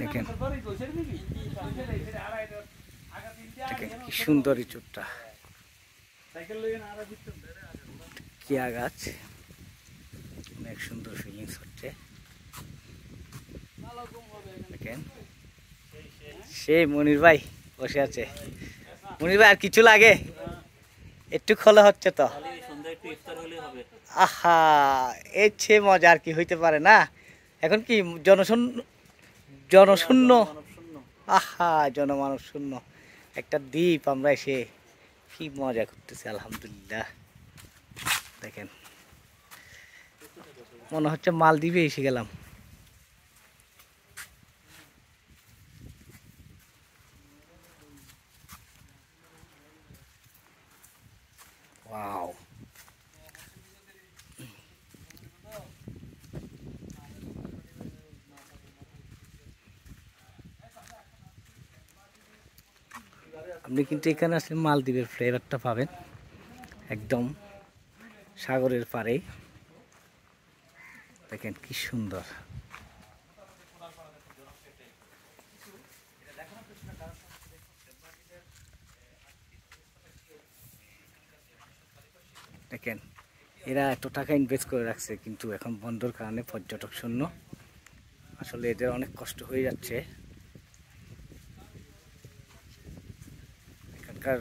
দেখেন দেখেন কি সুন্দর এই চুটটা, কিয়া গাছ, অনেক সুন্দর ফিলিংস হচ্ছে। দেখেন সে মনির ভাই বসে আছে। মনির ভাই আর কিছু লাগে? একটু খোলা হচ্ছে তো। আহা, এর চেয়ে মজা আর কি হইতে পারে না। এখন কি জনশূন্য জনশূন্য, আহা জনমানব শূন্য একটা দ্বীপ, আমরা এসে কি মজা করতেছি আলহামদুলিল্লাহ। দেখেন মনে হচ্ছে মালদ্বীপে এসে গেলাম। ওয়াও, আপনি কিন্তু এখানে আসলে মালদ্বীপের ফ্লেভারটা পাবেন, একদম সাগরের পাড়ে। দেখেন কি সুন্দর। দেখেন এরা এত টাকা ইনভেস্ট করে রাখছে, কিন্তু এখন বন্ধর কারণে পর্যটক শূন্য। আসলে এদের অনেক কষ্ট হয়ে যাচ্ছে, এখানকার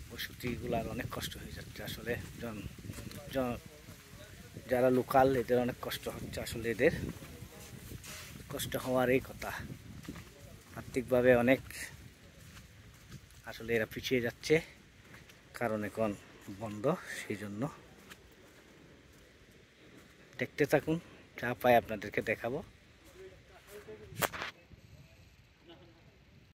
বসতিগুলার অনেক কষ্ট হয়ে যাচ্ছে। আসলে যারা লোকাল এদের অনেক কষ্ট হচ্ছে। আসলে এদের কষ্ট হওয়ারই কথা, আর্থিকভাবে অনেক আসলে এরা পিছিয়ে যাচ্ছে, কারণ এখন বন্ধ। সেই জন্য দেখতে থাকুন, যা পাই আপনাদেরকে দেখাবো।